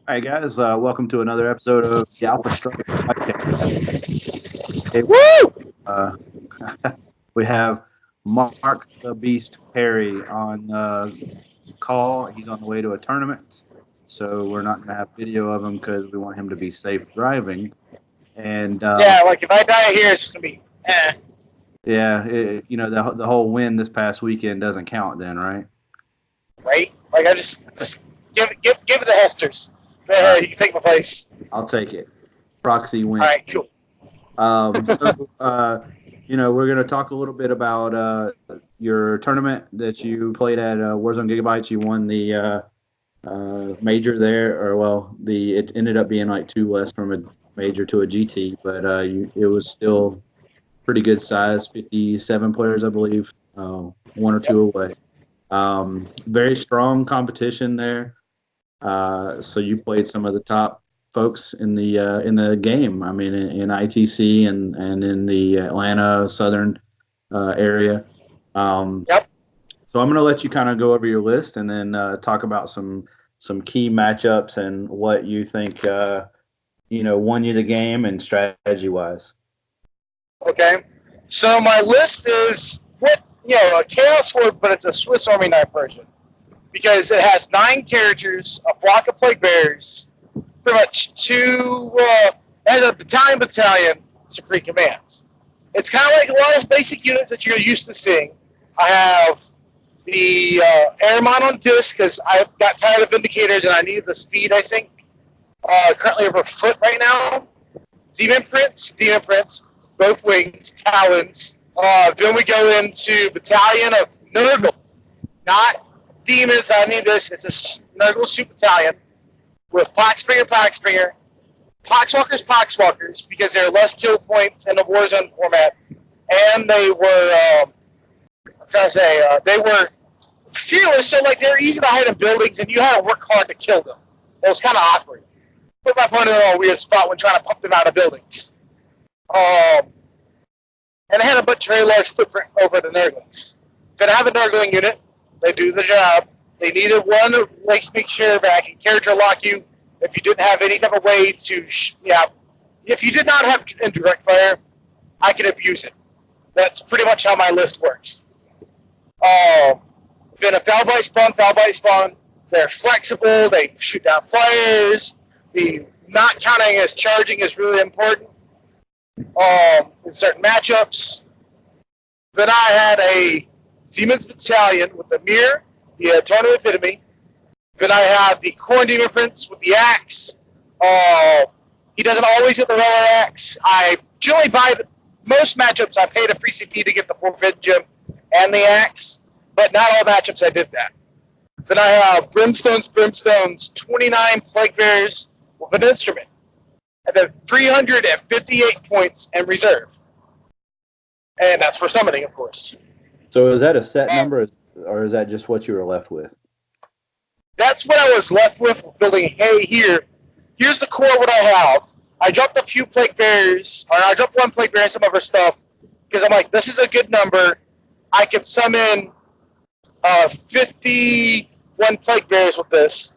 All right, guys, welcome to another episode of the Alpha Strike Podcast. Hey, Woo! uh, we have Mark the Beast Perry on call. He's on the way to a tournament, so we're not going to have video of him because we want him to be safe driving. And Yeah, like if I die here, it's just gonna be yeah, the whole win this past weekend doesn't count then, right? right? Like I just give it the Hesters. You can take my place. I'll take it. Proxy win. All right, cool. We're going to talk a little bit about your tournament that you played at Warzone Giga-bites. You won the major there, it ended up being like two less from a major to a GT, but it was still pretty good size, 57 players, I believe, one or two away. Very strong competition there. So you played some of the top folks in the game. I mean, in ITC and in the Atlanta Southern area. Yep. So I'm going to let you kind of go over your list and then talk about some key matchups and what you think won you the game and strategy wise. Okay. So my list is a Chaos Horde, but it's a Swiss Army knife version because it has 9 characters, a flock of plague bears, pretty much it has a battalion, supreme commands. It's kind of like a lot of basic units that you're used to seeing. I have the Airmon on disc because I got tired of Vindicators and I needed the speed, I think. Currently over foot right now. Demon Prince, both wings, talons. Then we go into battalion of Nurgle. Not demons, I need this. It's a Nurgle suit battalion with Poxbringer, Poxwalkers, because they're less kill points in the Warzone format. And they were, they were fearless, so like they're easy to hide in buildings and you had to work hard to kill them. It was kind of awkward. Put my opponent in a weird spot when trying to pump them out of buildings. And I had a very large footprint over the Nurglings. If I have a Nurgling unit, they do the job. They needed one that makes make sure that I can character lock you. If you didn't have any type of way to, if you did not have indirect fire, I can abuse it. That's pretty much how my list works. Then a Falbite spawn. They're flexible. They shoot down flyers. The not counting as charging is really important in certain matchups. Then I had a Demons Battalion with the Mirror, the Eternal Epitome. Then I have the Corn Demon Prince with the Axe. He doesn't always get the Roller Axe. I generally buy most matchups. I paid a free CP to get the Forbidden Gem and the Axe, but not all matchups I did that. Then I have Brimstones, 29 Plague Bears with an instrument, and then 358 points in reserve. And that's for summoning, of course. So is that a set number, or is that just what you were left with? That's what I was left with building. Hey, here's the core of what I have. I dropped a few Plague Bears, or I dropped one Plague Bear and some other stuff, because I'm like, this is a good number. I could summon 51 Plague Bears with this.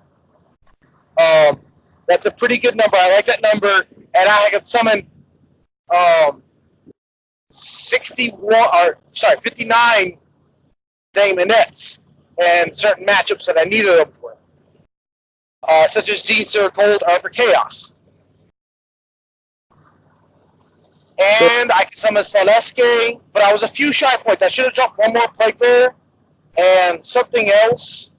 That's a pretty good number. I like that number. And I could summon 59 Daemonettes and certain matchups that I needed them for. Such as Gene Cold or for Chaos. And I can summon Celeste, but I was a few shy points. I should have dropped one more Plague Bear and something else,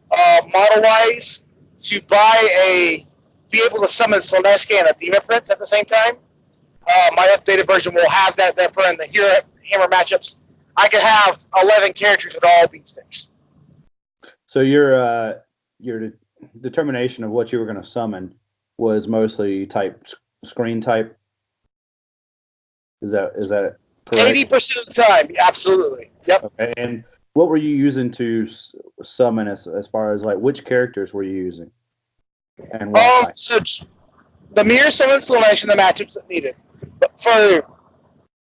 model-wise, to be able to summon Celeste and a Demon Prince at the same time. My updated version will have that for in the Hammer matchups. I could have 11 characters with all beat sticks. So your determination of what you were going to summon was mostly screen type. Is that correct? 80% of the time, absolutely. Yep. Okay. And what were you using to summon as far as like which characters were you using? And why? So the mirror summon Slanesh in the matchups that needed. But for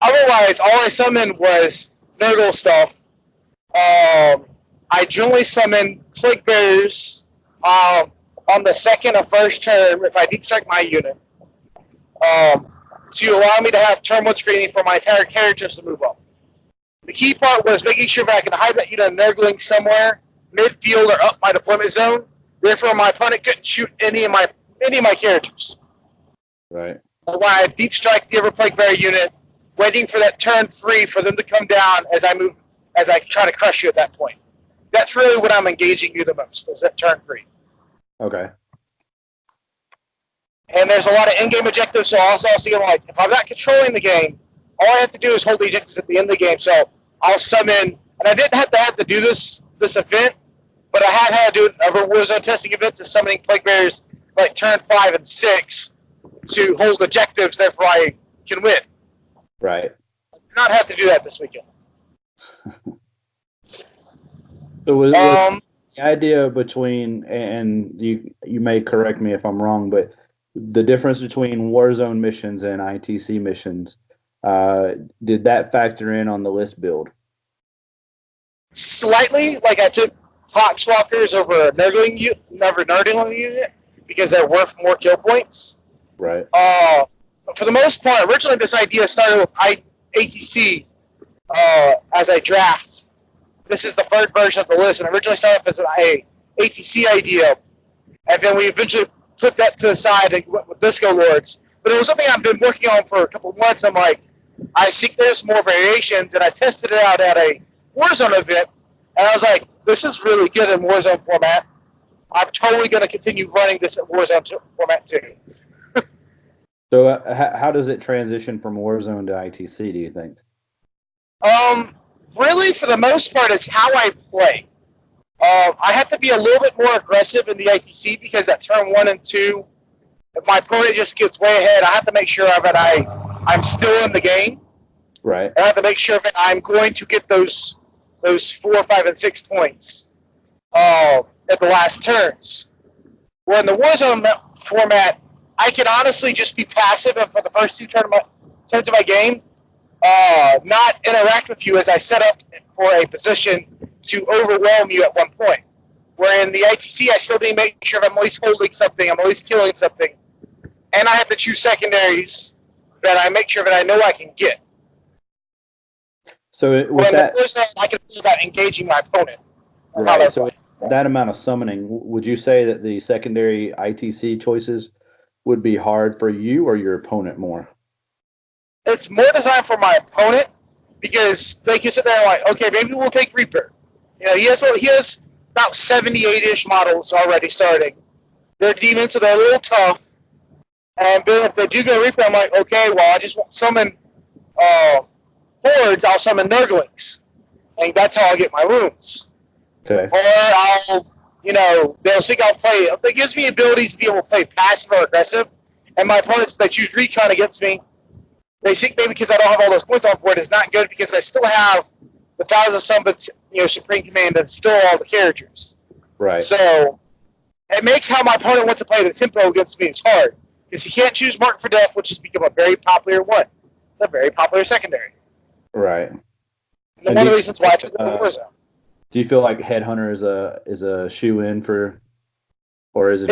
otherwise, all I summoned was Nurgle stuff. I generally summon Plague Bears, a on the second or first turn if I deep strike my unit, to allow me to have turn 1 screening for my entire characters to move up. The key part was making sure that I can hide that unit nurgling somewhere midfield or up my deployment zone. Therefore, my opponent couldn't shoot any of my characters. Right. Why I deep strike the Everplague Bear unit, waiting for that turn free for them to come down as I try to crush you at that point. That's really what I'm engaging you the most, is that turn free. Okay. And there's a lot of in-game objectives, so also I'll see, like, if I'm not controlling the game, all I have to do is hold the objectives at the end of the game. So I'll summon, and I didn't have to do this event, but I have had to do other Warzone testing events of summoning Plague Bears like turn 5 and 6 to hold objectives, therefore I can win. Right. I do not have to do that this weekend. So was the idea between, and you may correct me if I'm wrong, but the difference between Warzone missions and ITC missions, did that factor in on the list build? Slightly, like I took Hawkswalkers over Nurgling unit because they're worth more kill points. Right. For the most part, originally this idea started with ATC as a draft. This is the third version of the list, and originally started as an ATC idea, and then we eventually put that to the side and went with Disco Lords. But it was something I've been working on for a couple of months. I'm like, I see there's more variations, and I tested it out at a Warzone event, and I was like, this is really good in Warzone format. I'm totally going to continue running this at Warzone format too. So how does it transition from Warzone to ITC, do you think? Really, for the most part, it's how I play. I have to be a little bit more aggressive in the ITC because at turn 1 and 2, if my opponent just gets way ahead, I have to make sure that I'm still in the game. Right. I have to make sure that I'm going to get those 4, 5, and 6 points at the last turns. Where in the Warzone format, I can honestly just be passive for the first 2 turns of my game, not interact with you as I set up for a position to overwhelm you at one point. Where in the ITC, I still need to make sure I'm at least holding something, I'm at least killing something, and I have to choose secondaries that I make sure that I know I can get. So with that, I can feel about engaging my opponent. Right. So that amount of summoning, would you say that the secondary ITC choices would be hard for you or your opponent more? It's more designed for my opponent because they can sit there and like, okay, maybe we'll take Reaper. You know, he has about 78-ish models already starting. They're demons, so they're a little tough. And then if they do go Reaper, I'm like, okay, well, I just won't summon hordes, I'll summon Nurglings. And that's how I'll get my wounds. Okay. Or they'll think I'll play. It gives me abilities to be able to play passive or aggressive. And my opponents that choose recon against me, they think maybe because I don't have all those points on board is not good because I still have the 1,000 summons, Supreme Command and still all the characters. Right. So it makes how my opponent wants to play the tempo against me is hard because he can't choose Mark for Death, which has become a very popular one, a very popular secondary. Right. And one of the reasons why I took the Warzone. Do you feel like Headhunter is a shoe-in for, or is it?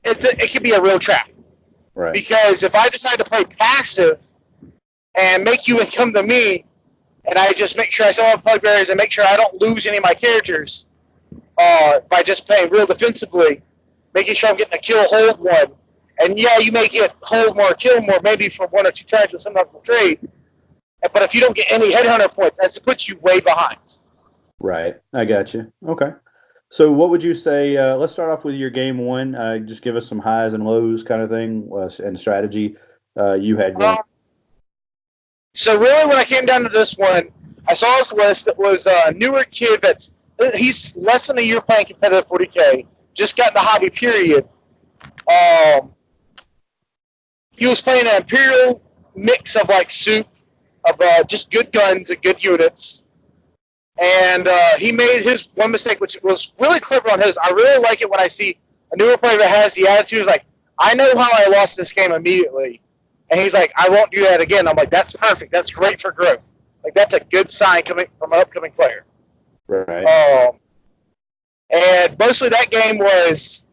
It can be a real trap. Right. Because if I decide to play passive and make you come to me, and I just make sure I sell my plug barriers and make sure I don't lose any of my characters by just playing real defensively, making sure I'm getting a kill, hold one. And yeah, you may get hold more, kill more, maybe for 1 or 2 turns with some type of trade. But if you don't get any Headhunter points, that's to put you way behind. Right. I got you. Okay. So what would you say, let's start off with your game 1. Just give us some highs and lows kind of thing and strategy you had going. So really when I came down to this one, I saw this list that was a newer kid he's less than a year playing competitive 40K, just got in the hobby period. He was playing an Imperial mix of like soup, of just good guns and good units. And he made his one mistake, which was really clever on his. I really like it when I see a newer player that has the attitude, like, I know how I lost this game immediately. And he's like, I won't do that again. I'm like, that's perfect. That's great for growth. Like, that's a good sign coming from an upcoming player. Right. And mostly that game was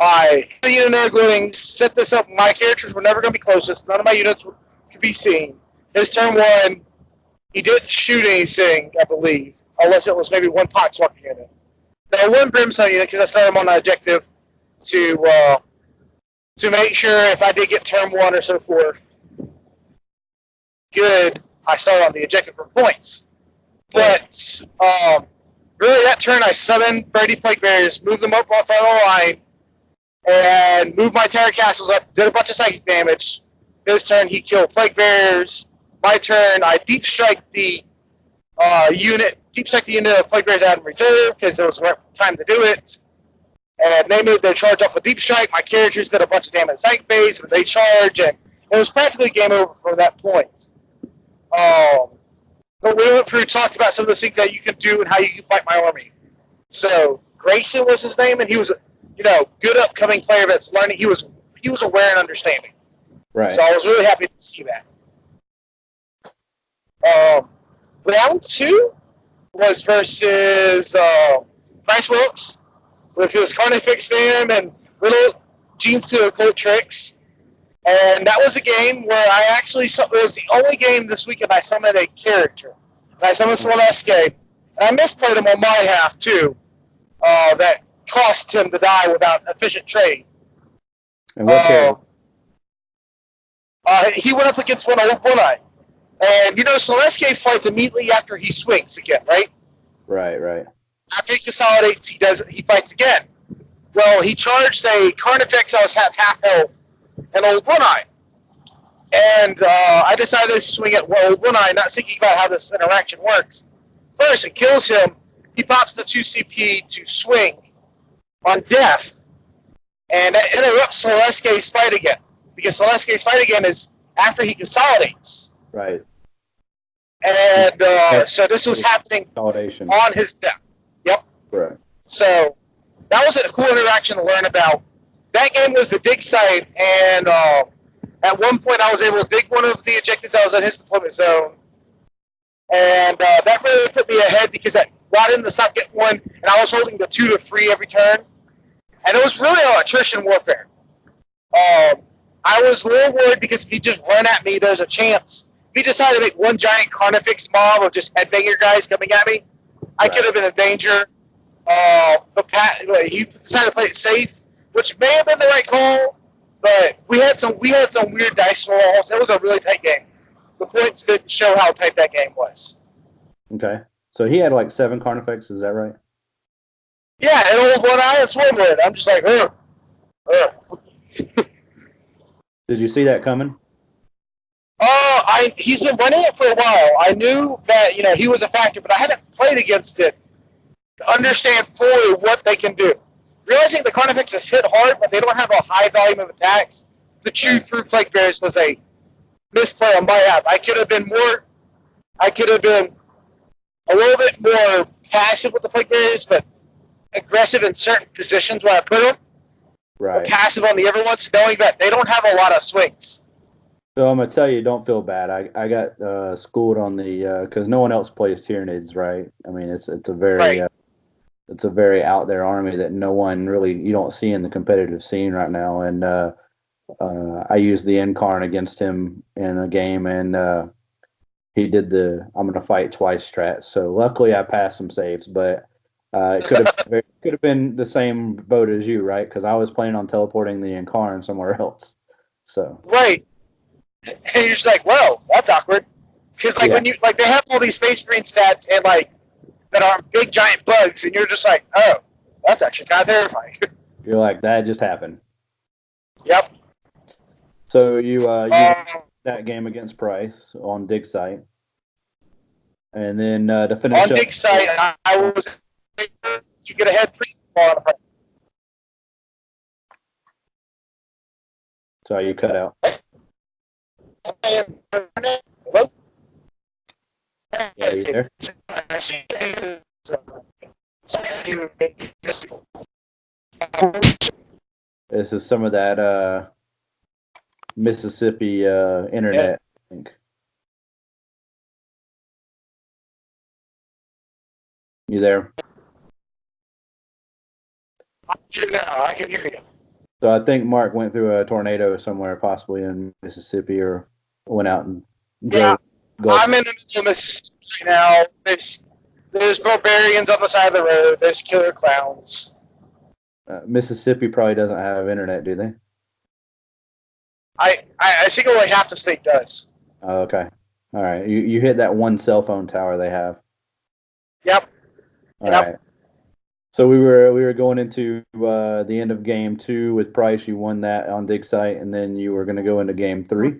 I the unit going set this up. My characters were never going to be closest. None of my units could be seen. His turn one, he didn't shoot anything, I believe, unless it was maybe one Poxwalker unit. Now one Brimstone unit because I started him on an objective to make sure if I did get turn one or so forth, good, I started on the objective for points. But really, that turn I summoned Brady Plague Bears, moved them up on front of the line, and moved my Terror Castles up, did a bunch of psychic damage. His turn, he killed Plague Bears. My turn, I deep strike the unit of Plague Bears out in reserve because there was the right time to do it. And they made their charge off with deep strike. My characters did a bunch of damage at psychic base, but they charge, and it was practically game over from that point. But we went through, talked about some of the things that you can do and how you can fight my army. So Grayson was his name, and he was, good upcoming player that's learning. He was aware and understanding. Right. So I was really happy to see that. Round 2 was versus Bryce Wilkes with his Carnifex fam and little Genes to Occult Tricks. And that was a game where it was the only game this weekend I summoned a character. And I summoned Celeste, and I misplayed him on my half, too. That cost him to die without efficient trade. And what character? He went up against one eye. And, Celeste fights immediately after he swings again, right? Right. After he consolidates, he fights again. Well, he charged a Carnifex I was at half health and Old One Eye. And I decided to swing at Old One Eye, not thinking about how this interaction works. First, it kills him. He pops the 2 CP to swing on death. And that interrupts Celeste's fight again. Because Celeste's fight again is after he consolidates. Right. And so this was happening on his death. Yep. Right. So that was a cool interaction to learn about. That game was the dig site, and at one point I was able to dig one of the objectives that was in his deployment zone. And that really put me ahead because I got in to stop getting one, and I was holding the 2 to 3 every turn. And it was really attrition warfare. I was a little worried because if he just run at me, there's a chance. If he decided to make one giant Carnifex mob of just headbanger guys coming at me, I could have been in danger. He decided to play it safe, which may have been the right call, but we had some weird dice rolls. It was a really tight game. The points didn't show how tight that game was. Okay. So he had like 7 Carnifex, is that right? Yeah, and Old One Eye and Swimwood. I'm just like, Did you see that coming? He's been running it for a while. I knew that, he was a factor, but I hadn't played against it to understand fully what they can do. Realizing the Carnifexes hit hard, but they don't have a high volume of attacks, to chew through Plague Bears was a misplay on my half. I could have been a little bit more passive with the Plague Bears, but aggressive in certain positions where I put them. Right. Passive on the other ones, knowing that they don't have a lot of swings. So I'm gonna tell you, don't feel bad. I got schooled on the because no one else plays Tyranids, right? I mean, it's a very it's a very out there army that no one really you don't see in the competitive scene right now. And I used the Incarn against him in a game, and he did the I'm gonna fight twice strat. So luckily I passed some saves, but it could have been the same boat as you, right? Because I was planning on teleporting the Incarn somewhere else. So right. And you're just like, whoa, that's awkward. Because when you they have all these Space Marine stats and that are big giant bugs, and you're just like, oh, that's actually kind of terrifying. You're like, that just happened. Yep. So you that game against Price on Dig Site, and then to finish on Dig Site, I was to get ahead pre-spawn. So you cut out. Hello? Yeah, you there? This is some of that Mississippi internet, I think. You there? I can hear you. So I think Mark went through a tornado somewhere, possibly in Mississippi, or went out and Yeah, drove Gulf. I'm in the middle of Mississippi right now. There's barbarians on the side of the road. There's killer clowns. Mississippi probably doesn't have internet, do they? I think only half the state does. Oh, okay. All right. You hit that one cell phone tower they have. Yep. All right. So we were going into the end of game 2 with Price. You won that on Dig Site, and then you were going to go into game 3.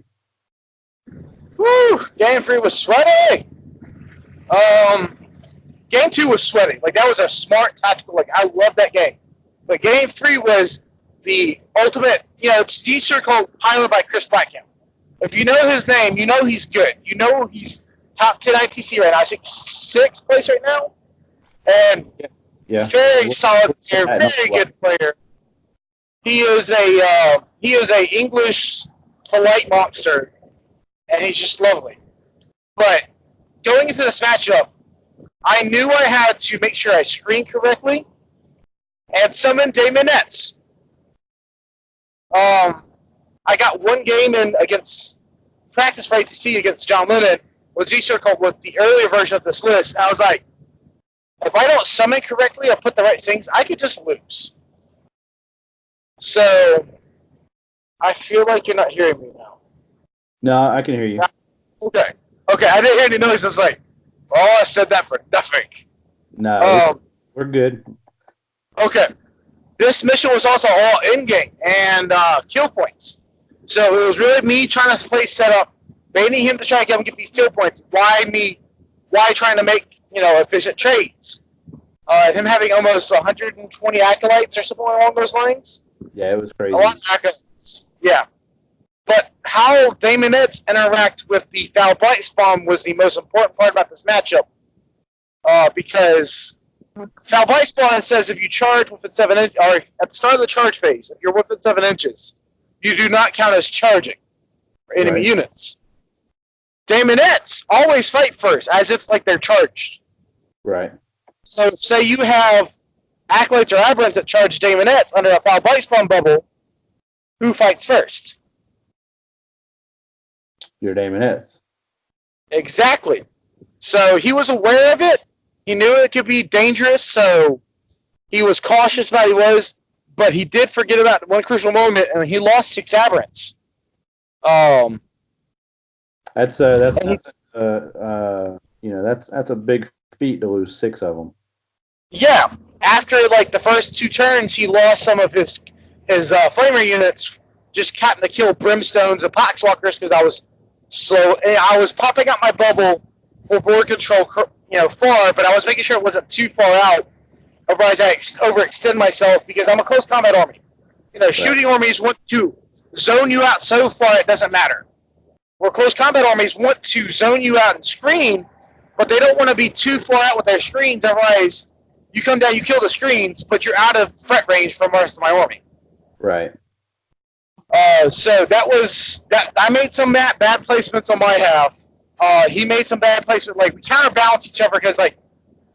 Woo! Game 3 was sweaty. Game 2 was sweaty. Like, that was a smart tactical. Like, I love that game. But game 3 was the ultimate. It's D-Circle piloted by Chris Blackcamp. If you know his name, you know he's good. You know he's top 10 ITC right now. I think 6th place right now. And very solid player, very good player. He is a English polite monster, and he's just lovely. But going into this matchup, I knew I had to make sure I screened correctly and summon Daemons. I got one game in against practice for ATC against John Lennon with G-Circle with the earlier version of this list. I was like, if I don't summon correctly or put the right things, I could just lose. So, I feel like you're not hearing me now. No, I can hear you. Okay, I didn't hear any noise. I was like, I said that for nothing. No, we're good. Okay. This mission was also all in-game and kill points. So it was really me trying to play setup, baiting him to try to get these kill points. Why trying to make, efficient trades? Him having almost 120 acolytes or something along those lines. Yeah, it was crazy. A lot of acolytes. Yeah. But how Daemons interact with the Foul Blight spawn was the most important part about this matchup. Because Foul Blight spawn says if you charge within 7 inches, or at the start of the charge phase, if you're within 7 inches, you do not count as charging for enemy units. Daemons always fight first, as if like they're charged. Right. So say you have acolytes or aberrants that charge Daemons under a Foul Blight spawn bubble, who fights first? Your Daemons. Exactly. So he was aware of it. He knew it could be dangerous, so he was cautious about what he was, but he did forget about one crucial moment, and he lost 6 aberrants. That's a big feat to lose 6 of them. Yeah, after like the first 2 turns, he lost some of his flamer units, just cutting to kill brimstones and poxwalkers because I was slow. And I was popping out my bubble for board control, far, but I was making sure it wasn't too far out. Otherwise, I overextend myself because I'm a close combat army. Shooting armies want to zone you out so far it doesn't matter. Where close combat armies want to zone you out and screen, but they don't want to be too far out with their screens. Otherwise, you come down, you kill the screens, but you're out of threat range from the rest of my army. Right. So that was that. I made some bad placements on my half. He made some bad placements. Like, we counterbalance each other because, like,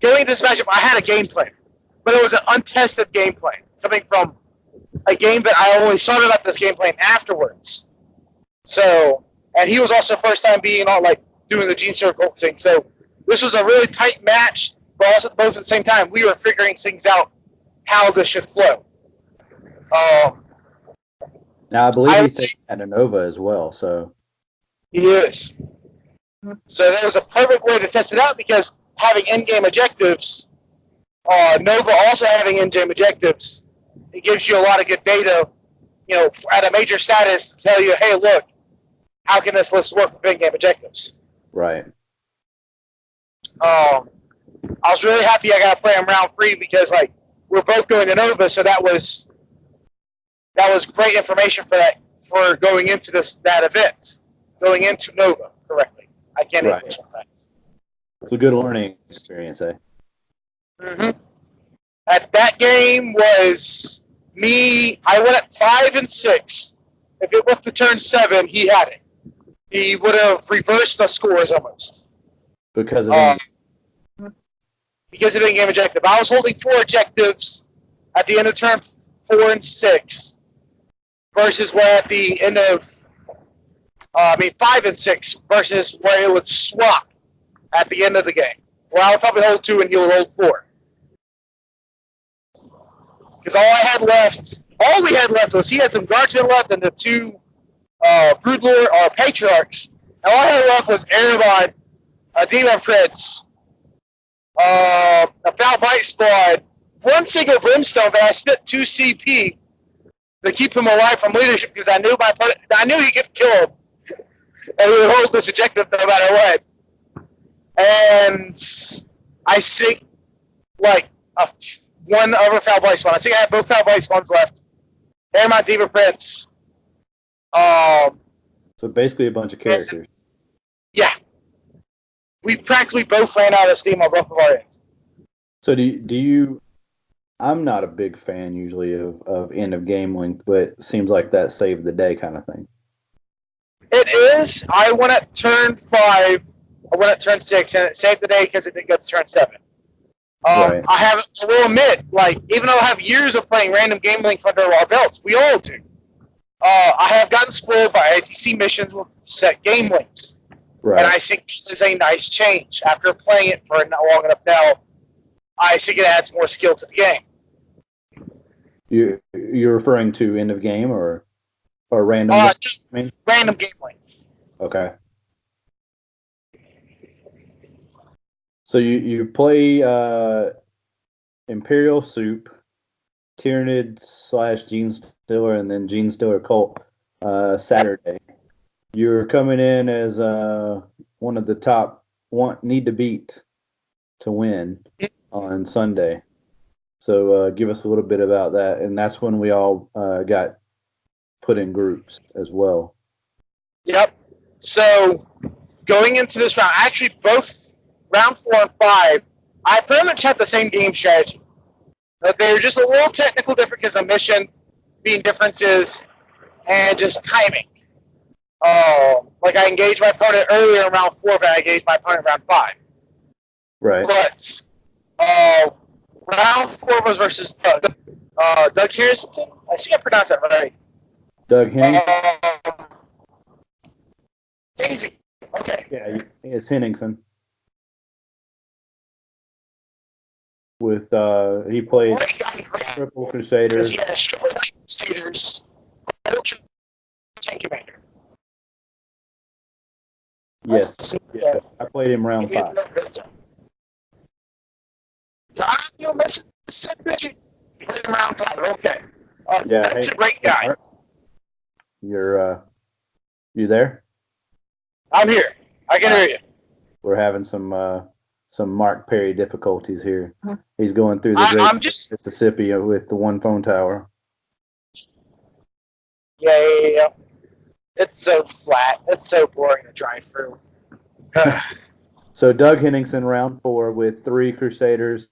going into this matchup, I had a game plan, but it was an untested game plan coming from a game that I only started up this game plan afterwards. So, and he was also first time being on, like, doing the Gene Circle thing. So this was a really tight match, but also both at the same time we were figuring things out how this should flow. Now I believe he's taking at Nova as well. So he is. So that was a perfect way to test it out because having in-game objectives, Nova also having in-game objectives, it gives you a lot of good data, at a major status to tell you, hey, look, how can this list work with in-game objectives? Right. I was really happy I got to play on round 3 because, like, we're both going to Nova, so that was great information for going into that event, going into Nova correctly. I can't English sometimes. It's a good learning experience, eh? Mm-hmm. That game was me. I went at 5 and 6. If it went to turn 7, he had it. He would have reversed the scores almost. Because of in-game objective. I was holding 4 objectives at the end of turn 4 and 6. versus where at the end of, 5 and 6 versus where it would swap at the end of the game. Well, I would probably hold 2 and you would hold 4. Because all we had left was he had some guardsmen left and the 2 Broodlord or Patriarchs. And all I had left was Erebon, a Demon Prince, a Foul Bite Squad, 1 single Brimstone, but I spent 2 CP to keep him alive from leadership because I knew he could kill him. And we would hold this objective no matter what. And I think, one other Foul Bite Spawn. I think I have both Foul Bite Spawns left. And my Demon Prince. So basically a bunch of characters. Yeah. We practically both ran out of steam on both of our ends. So do you I'm not a big fan usually of end of game length, but it seems like that saved the day kind of thing. It is. I went at turn 5. I went at turn 6, and it saved the day because it didn't go to turn 7. Right. I will admit, even though I have years of playing random game length under our belts, we all do. I have gotten spoiled by ITC missions with set game lengths. Right. And I think this is a nice change. After playing it for long enough now, I think it adds more skill to the game. You're referring to end of game or random? Just random game length. Okay. So you play Imperial Soup, Tyrannid / Gene Stealer, and then Gene Stealer Cult Saturday. You're coming in as one of the top need to beat to win on Sunday. So give us a little bit about that. And that's when we all got put in groups as well. Yep. So going into this round, actually both round 4 and 5, I pretty much had the same game strategy. They were just a little technical different because of mission being differences and just timing. I engaged my opponent earlier in round 4, but I engaged my opponent in round 5. Right. But round 4 was versus Doug. Doug Harrison? I think I pronounced that right. Doug Henningsen? Okay. Yeah, it's Henningsen. With he played Triple Crusaders. Yeah, Triple Crusaders. Tank Commander. Yes. Yeah. I played him round 5. You played him round 5. Okay. Yeah. That's a great guy. Mark, you there? I'm here. I can hear you. We're having some Mark Perry difficulties here. He's going through the great Mississippi with the one phone tower. Yeah. It's so flat. It's so boring to drive through. So Doug Henningsen, round 4 with 3 Crusaders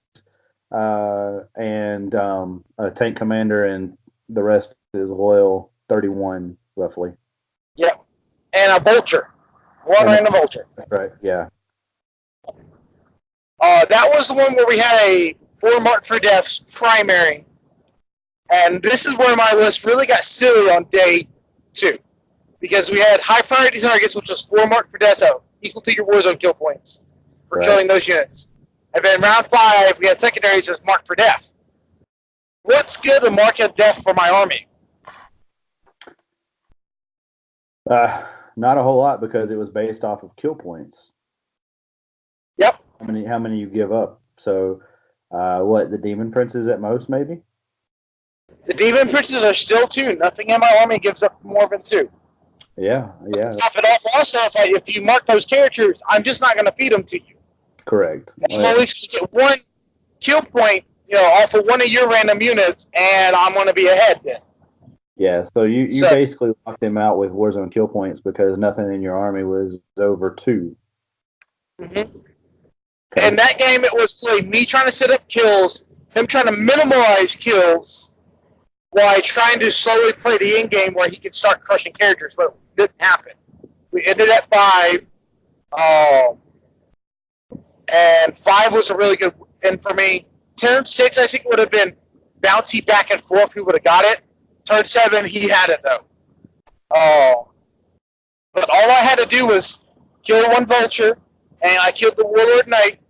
and a tank commander, and the rest is loyal 31 roughly. Yep. And a vulture. One random vulture. That's right, yeah. That was the one where we had a 4 Mark for Deaths primary. And this is where my list really got silly on day 2. Because we had high priority targets, which was 4 Mark for Deaths equal to your Warzone kill points for killing those units. And then round 5, we had secondaries as Mark for Death. What's good to Mark of Death for my army? Not a whole lot because it was based off of kill points. Yep. How many you give up? So, the Demon Princes at most, maybe? The Demon Princes are still 2. Nothing in my army gives up more than 2. Yeah. Top it off also, if you mark those characters, I'm just not going to feed them to you. Correct. I'm at least get 1 kill point, off of one of your random units, and I'm going to be ahead then. Yeah, so you basically locked them out with Warzone kill points because nothing in your army was over 2. Mm-hmm. Okay. And that game, it was like me trying to set up kills, him trying to minimize kills, while trying to slowly play the end game where he could start crushing characters, but it didn't happen. We ended at 5, and 5 was a really good end for me. Turn 6, I think, would have been bouncy back and forth. Who would have got it? Turn 7, he had it though. But all I had to do was kill one vulture, and I killed the Warlord Knight,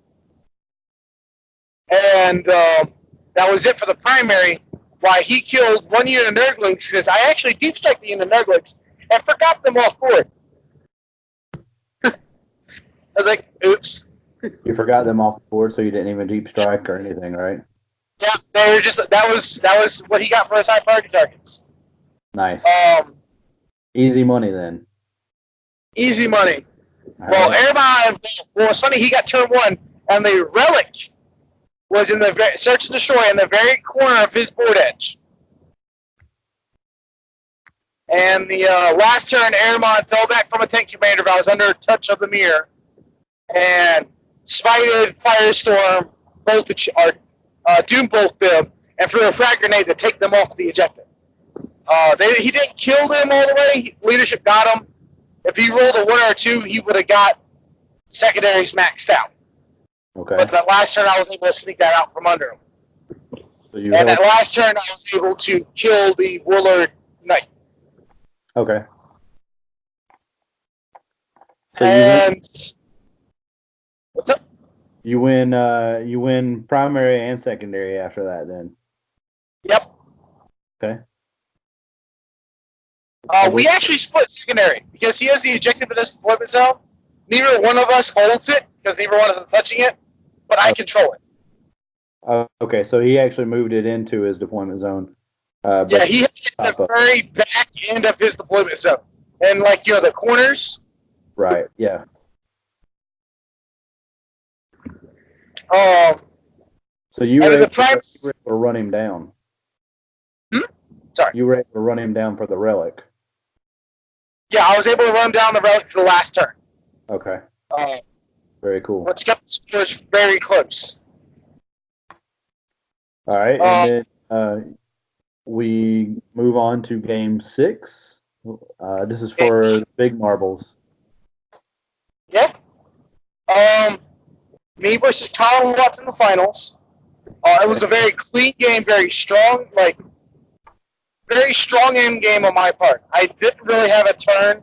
and that was it for the primary. Why he killed one unit of Nurglings, because I actually deep strike the unit of Nurglings and forgot them off board. I was like, oops. You forgot them off the board, so you didn't even deep strike or anything, right? Yeah, they were just that was what he got for his high priority targets. Nice. Easy money then. Easy money. Well, it's funny, he got turn 1, and the relic was in the search and destroy in the very corner of his board edge. And the last turn, Airmon fell back from a tank commander, but I was under a touch of the mirror, and spited Firestorm, Doom Bolt them, and threw a frag grenade to take them off the objective. He didn't kill them all the way. Leadership got him. If he rolled a 1 or a 2, he would have got secondaries maxed out. Okay. But that last turn, I was able to sneak that out from under him. So and that last turn, I was able to kill the Warlord Knight. Okay. So what's up? You win primary and secondary after that, then. Yep. Okay. We actually split secondary because he has the objective in this deployment zone. Neither one of us holds it because neither one of us is touching it, but I control it. Okay, so he actually moved it into his deployment zone. Yeah, he has the very back end of his deployment zone. And, the corners. Right, yeah. So you were able to run him down. Sorry. You were able to run him down for the relic. Yeah, I was able to run down the relic for the last turn. Okay. Very cool. Which kept the scores very close. All right, and then we move on to game 6. This is for big marbles. Yeah. Me versus Tyler Watts in the finals. It was a very clean game, very strong, very strong end game on my part. I didn't really have a turn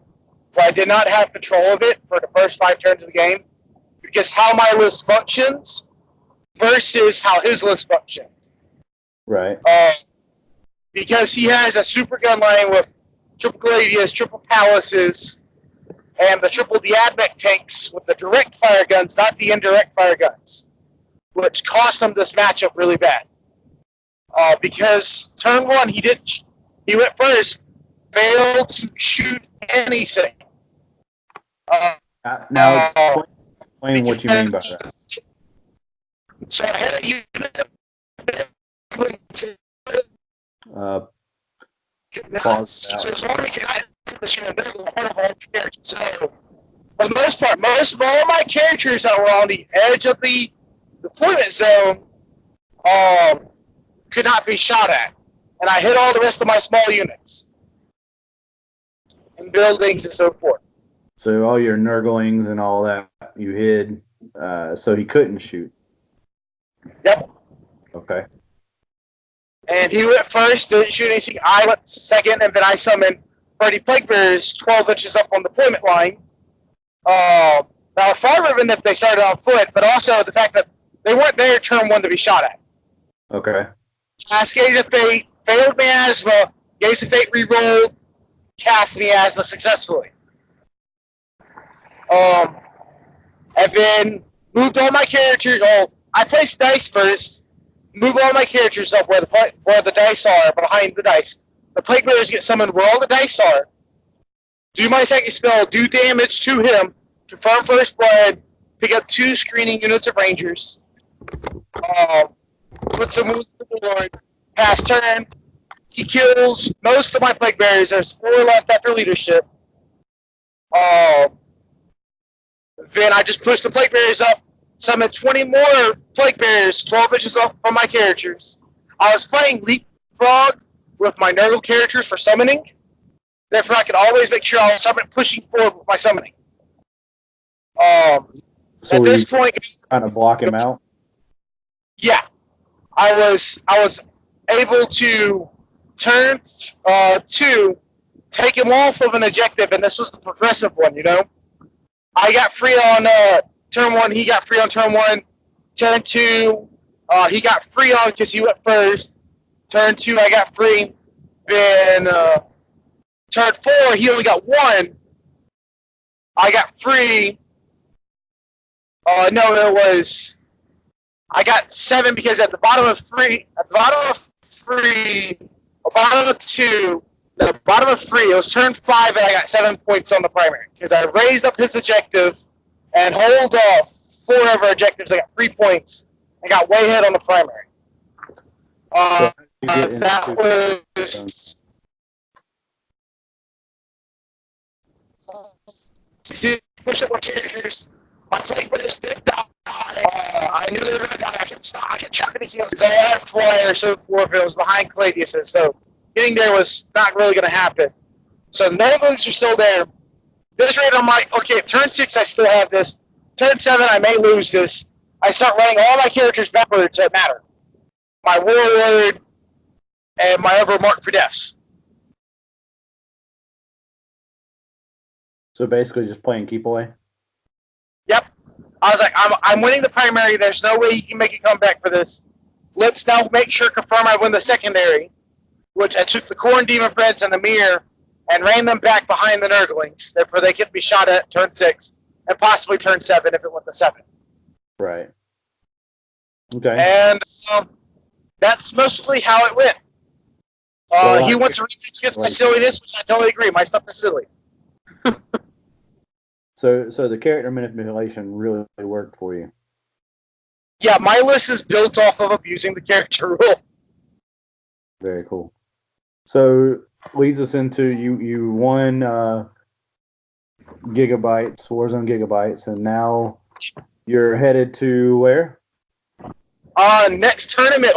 where I did not have control of it for the first 5 turns of the game, because how my list functions versus how his list functions. Right. Because he has a super gun line with triple Gladius, triple Palaces, and the triple Diadmec tanks with the direct fire guns, not the indirect fire guns, which cost him this matchup really bad. Because turn 1, he went first, failed to shoot anything. Now, explain what you mean by that. So I had a unit. So as long as I this unit, so for the most part, most of all my characters that were on the edge of the deployment zone could not be shot at. And I hit all the rest of my small units and buildings and so forth. So all your Nurglings and all that you hid, so he couldn't shoot. Yep. Okay. And he went first, didn't shoot anything. I went second, and then I summoned Freddy Plaguebearers 12 inches up on the deployment line. Now, farther than if they started on foot, but also the fact that they weren't there turn 1 to be shot at. Okay. Cascades of Fate, failed Miasma, Gaze of Fate rerolled, cast Miasma successfully. And then moved all my characters. I placed dice first, move all my characters up where the dice are, behind the dice. The Plague Bearers get summoned where all the dice are. Do my second spell, do damage to him, confirm first blood, pick up 2 screening units of Rangers. Put some moves to the Lord, pass turn. He kills most of my Plague Bearers. There's 4 left after leadership. Then I just pushed the Plague Bearers up, summoned 20 more Plague Bearers, 12 inches up from my characters. I was playing Leapfrog with my Nurgle characters for summoning. Therefore, I could always make sure I was pushing forward with my summoning. So at this point, kind of block him out. Yeah, I was able to turn 2, take him off of an objective, and this was the progressive one, you know? I got free on turn 1, he got free on turn 1. Turn 2, he got free on because he went first. Turn 2, I got free. Then turn 4, he only got 1. I got free. No, it was... I got 7 because at the bottom of 3, bottom of 2, the bottom of 3, it was turn 5, and I got 7 points on the primary because I raised up his objective and hold off 4 of our objectives. I got 3 points. I got way ahead on the primary. That was push up my characters. My plate with his stick down. I knew they were going to die. I could chuck anything else. I had a flyer, so forth. It was behind Cladius, so getting there was not really going to happen. So none of those are still there. This rate, I'm like, okay, turn 6, I still have this. Turn 7, I may lose this. I start running all my characters backwards that matter. My warlord and my other mark for deaths. So basically just playing keep away? Yep. I was like, I'm winning the primary. There's no way you can make a comeback for this. Let's now confirm I win the secondary, which I took the Corn Demon Prince and the Mirror and ran them back behind the Nerdlings. Therefore, they could be shot at turn 6 and possibly turn 7 if it went to 7. Right. Okay. And that's mostly how it went. He wants to rematch against my silliness, which I totally agree. My stuff is silly. So the character manipulation really worked for you. Yeah, my list is built off of abusing the character rule. Very cool. So leads us into you won Giga-bites, Warzone Giga-bites, and now you're headed to where? Next tournament,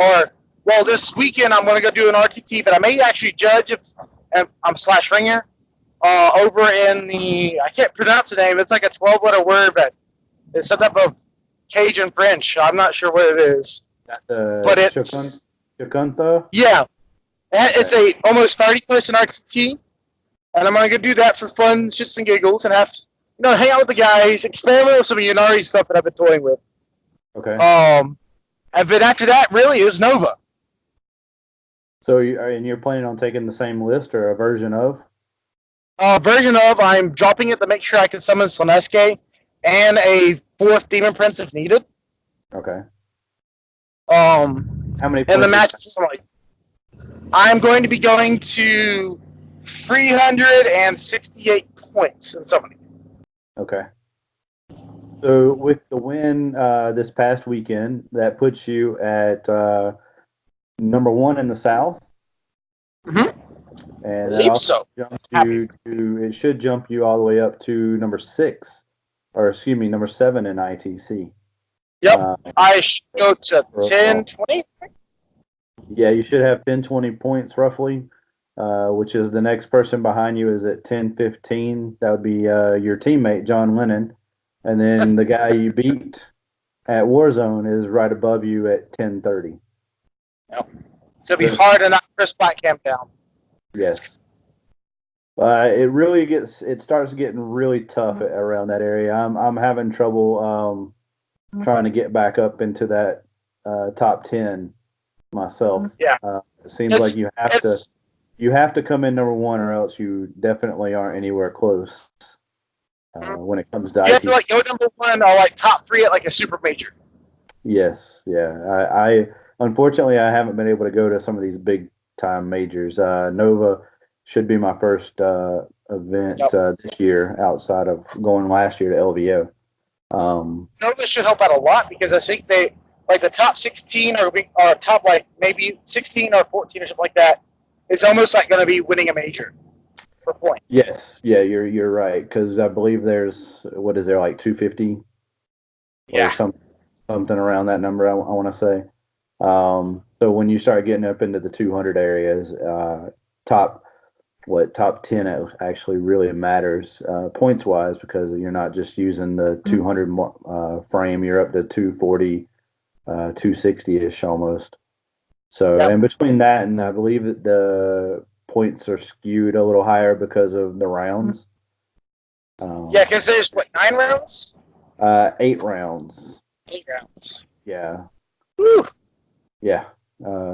this weekend I'm going to go do an RTT, but I may actually judge if I'm slash ringer. Over in I can't pronounce the name. It's like a 12-letter word, but it's some type of Cajun French. I'm not sure what it is. But it's Chacunta? Yeah. It's a almost 30-person RTT, and I'm going to go do that for fun, shits and giggles, and hang out with the guys, experiment with some of the Unari stuff that I've been toying with. Okay. And then after that, really, is Nova. So you're planning on taking the same list or a version of? I'm dropping it to make sure I can summon Slaneske and a 4th Demon Prince if needed. Okay. How many? And the match is like, I'm going to be going to 368 points in summoning. Okay. So with the win this past weekend, that puts you at number 1 in the South. Mm-hmm. And that also jumps you to, it should jump you all the way up to number 7 in ITC. Yep. I should go to 10, 20. Yeah, you should have 10, 20 points roughly, which is the next person behind you is at 10, 15. That would be your teammate, John Lennon. And then the guy you beat at Warzone is right above you at 10:30. Yep. It's going to be hard to knock Chris Blackcamp down. Yes. It starts getting really tough around that area. I'm having trouble trying to get back up into that top 10 myself. Yeah. It seems like you have to come in number 1 or else you definitely aren't anywhere close when it comes to You have to go number 1 or top 3 at a super major. Yes. Yeah. I unfortunately I haven't been able to go to some of these big time majors. Nova should be my first event this year outside of going last year to LVO. Nova should help out a lot because I think they the top 16 or top maybe 16 or 14 or something like that is almost going to be winning a major for points. Yes, yeah, you're right because I believe there's 250, yeah, or something around that number. I want to say. So when you start getting up into the 200 areas, top 10 actually really matters points wise because you're not just using the 200 frame. You're up to 240, 260 ish almost. So, Yep. and between that and I believe that the points are skewed a little higher because of the rounds. Yeah, because there's, what, 9 rounds? 8 rounds. 8 rounds. Yeah. Woo. Yeah.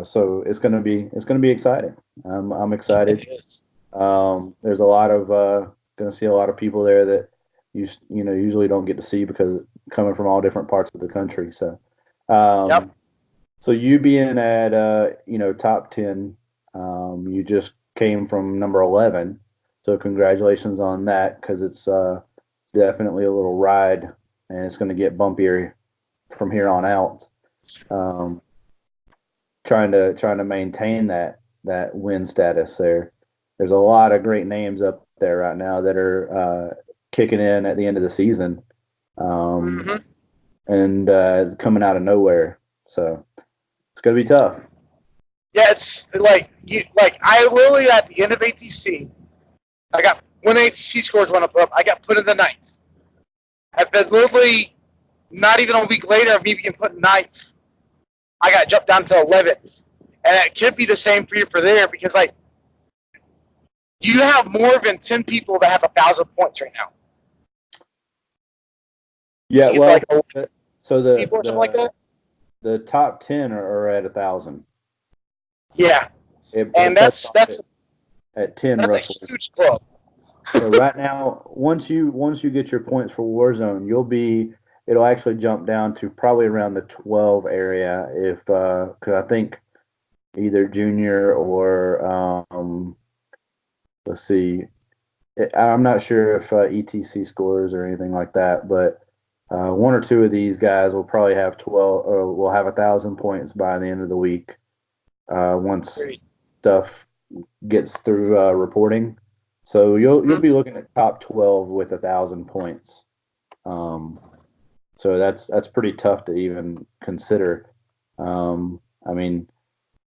So it's gonna be exciting. I'm excited. It is. There's a lot of gonna see a lot of people there that usually don't get to see because coming from all different parts of the country. So, Yep. so you being at top 10, you just came from number 11. So congratulations on that because it's definitely a little ride and it's going to get bumpier from here on out. Trying to maintain that win status there. There's a lot of great names up there right now that are kicking in at the end of the season, and coming out of nowhere. So it's gonna be tough. Yeah, it's like I literally at the end of ATC, I got when ATC scores went up, I got put in the 9th. I've been literally not even a week later of me being put in 9th. I got jumped down to 11th, and it could be the same for you for there because like you have more than 10 people that have 1,000 points right now. Yeah, it's well, like so people or something like that. The top 10 are at 1,000. Yeah, and that's at 10 that's roughly. a huge club. So right now, once you get your points for Warzone, it'll actually jump down to probably around the 12 area if because I think either junior or let's see, I'm not sure if ETC scores or anything like that, but one or two of these guys will probably have 12 or will have 1,000 points by the end of the week once stuff gets through reporting. So you'll be looking at top 12 with 1,000 points. So that's pretty tough to even consider. I mean,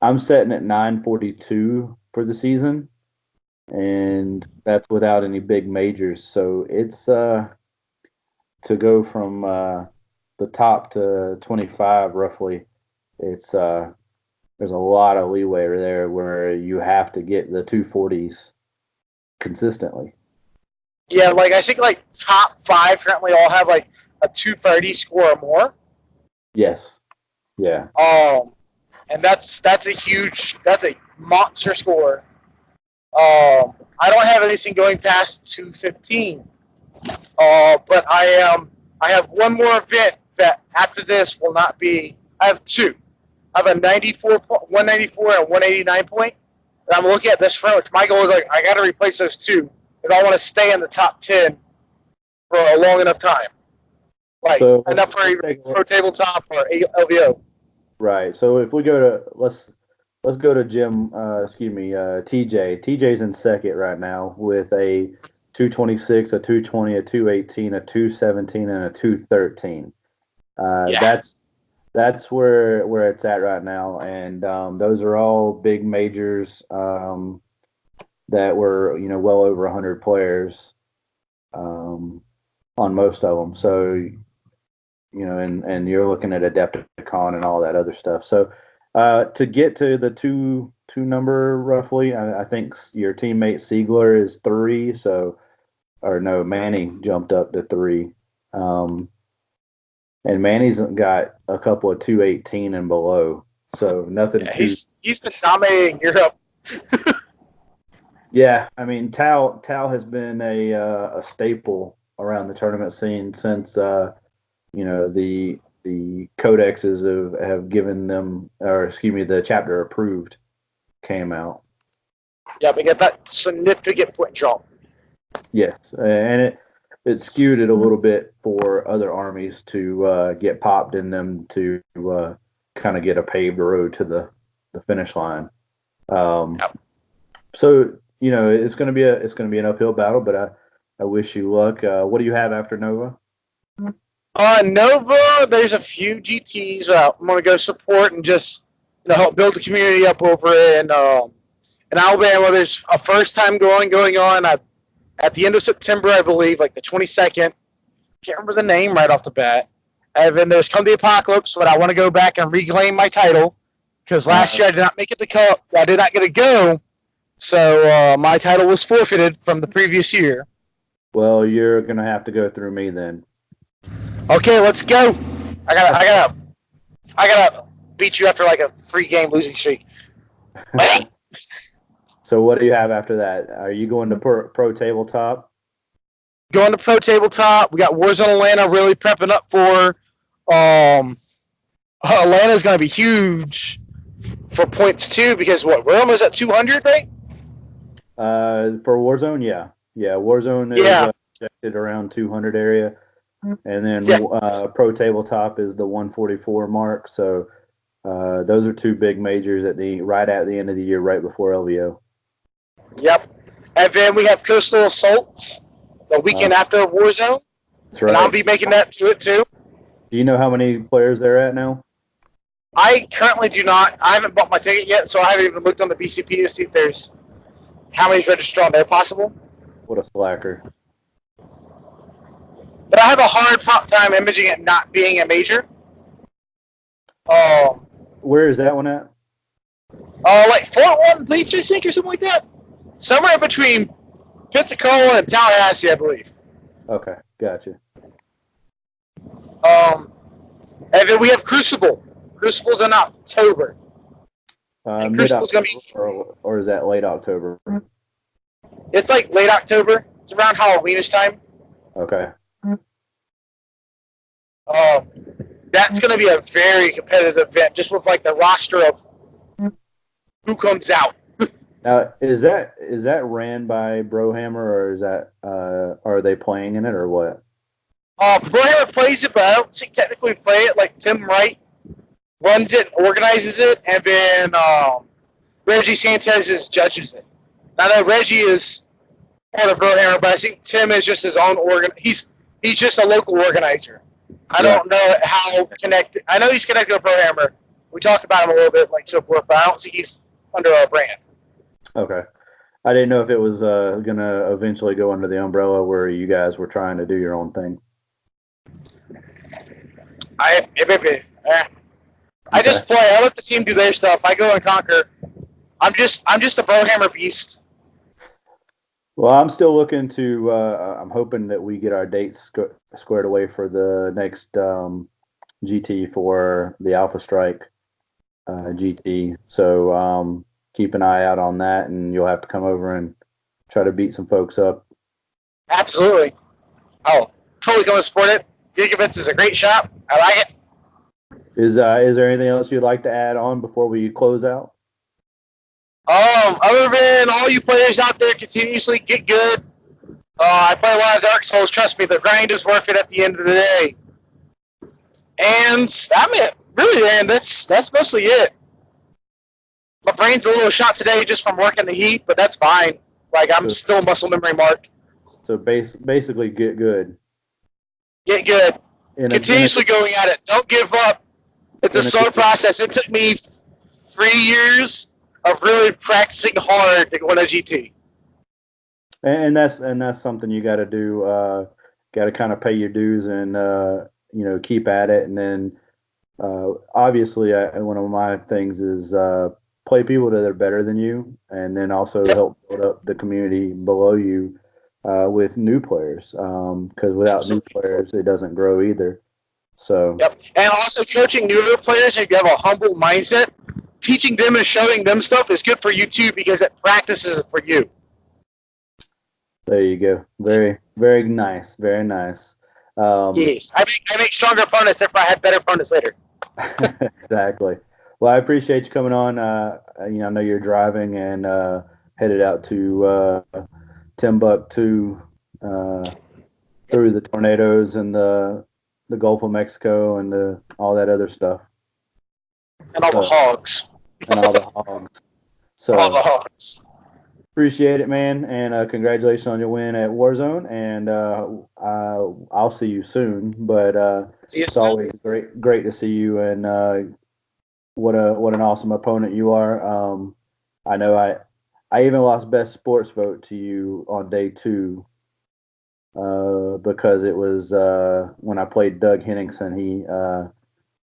I'm setting at 942 for the season, and that's without any big majors. So it's to go from the top to 25 roughly. It's there's a lot of leeway there where you have to get the 240s consistently. Yeah, like I think like top 5 currently all have like a 230 score or more. Yes. Yeah. And that's a monster score. I don't have anything going past 215. But I have one more event that after this will not be. I have 2. I have a 194 and 189 point. And I'm looking at this front, which my goal is like I got to replace those 2 if I want to stay in the top 10 for a long enough time. Like so enough for either pro tabletop or LVO. Right. So if we go to let's go to TJ. TJ's in second right now with a 226, a 220, a 218, a 217, and a 213. That's where it's at right now, and those are all big majors that were well over 100 players on most of them. So and you're looking at Adepticon and all that other stuff. So to get to the two number roughly, I think your teammate Siegler is 3. So or no, Manny jumped up to 3. And Manny's got a couple of 218 and below, so nothing. Yeah, he's been dominating Europe. Yeah, I mean Tau has been a staple around the tournament scene since the codexes have given them, or excuse me, the chapter approved came out. Yeah, we got that significant point jump. Yes, and it skewed it a little bit for other armies to get popped in them to kind of get a paved road to the finish line. Yep. So it's going to be an uphill battle, but I wish you luck. What do you have after Nova? Nova, there's a few GTs. I'm going to go support and just help build the community up over in Alabama. There's a first time going on. At the end of September, I believe, like the 22nd. Can't remember the name right off the bat. And then there's Come the Apocalypse, but I want to go back and reclaim my title. because last year I did not make it to cup. I did not get a go, so my title was forfeited from the previous year. Well, you're gonna have to go through me then. Okay, let's go. I gotta beat you after like a 3-game losing streak. So what do you have after that? Are you going to pro tabletop? Going to pro tabletop. We got Warzone Atlanta really prepping up for. Atlanta's going to be huge for points too because we're almost at 200, right? For Warzone, yeah. Warzone is projected around 200 area, and then pro tabletop is the 144 mark. So those are two big majors right at the end of the year, right before LVO. Yep, and then we have Coastal Assault the weekend after Warzone. That's right. And I'll be making that to it too. Do you know how many players they're at now? I currently do not. I haven't bought my ticket yet, so I haven't even looked on the BCP to see if there's how many's registered on there possible. What a slacker. But I have a hard time imaging it not being a major. Where is that one at? Like Fort Warren Beach, I think, or something like that. Somewhere between Pensacola and Tallahassee, I believe. Okay, gotcha. And then we have Crucible. Crucible's in October. Crucible's gonna be, or is that late October? It's like late October. It's around Halloweenish time. Okay. That's gonna be a very competitive event, just with like the roster of who comes out. Now, is that ran by Brohammer, or is that are they playing in it, or what? Brohammer plays it, but I don't think technically play it. Like Tim Wright runs it, organizes it, and then Reggie Sanchez judges it. I know Reggie is part of Brohammer, but I think Tim is just his own He's just a local organizer. I don't know how connected. I know he's connected with Brohammer. We talked about him a little bit, like so forth, but I don't think he's under our brand. Okay. I didn't know if it was going to eventually go under the umbrella where you guys were trying to do your own thing. I just play. I let the team do their stuff. I go and conquer. I'm just a Brohammer beast. Well, I'm still looking to. I'm hoping that we get our dates squared away for the next GT for the Alpha Strike GT. So keep an eye out on that, and you'll have to come over and try to beat some folks up. Absolutely. I'll totally come and support it. Giga-bites is a great shop. I like it. Is there anything else you'd like to add on before we close out? Other than all you players out there continuously get good. I play a lot of Dark Souls. Trust me, the grind is worth it at the end of the day. And I mean, really, man, that's mostly it. My brain's a little shot today just from working the heat, but that's fine. Like I'm still muscle memory mark. So basically, get good. Get good. Continuously going at it. Don't give up. It's a slow process. It took me 3 years of really practicing hard to go on a GT. And that's something you got to do. Got to kind of pay your dues and keep at it. And then obviously, one of my things is play people that are better than you, and then also help build up the community below you with new players. Because without new players, it doesn't grow either. So. Yep, and also coaching newer players, if you have a humble mindset, teaching them and showing them stuff is good for you too because it practices for you. There you go. Very, very nice. Very nice. Yes, I make stronger opponents if I had better opponents later. Exactly. Well, I appreciate you coming on. I know you're driving and headed out to Timbuktu through the tornadoes and the Gulf of Mexico and all that other stuff. And all the hogs. And all the hogs. So all the hogs. Appreciate it, man, and congratulations on your win at Warzone. And I'll see you soon. But it's always great to see you, and what an awesome opponent you are. I know I even lost best sports vote to you on day 2 because it was when I played Doug Henningsen.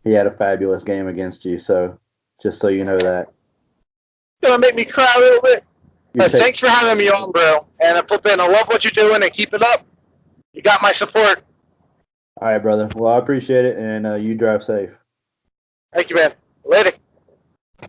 He had a fabulous game against you. So Just so you know that. It's gonna make me cry a little bit. You But take- thanks for having me on, bro. And Flippin', I love what you're doing and keep it up. You got my support. All right, brother. Well, I appreciate it, and you drive safe. Thank you, man. Later.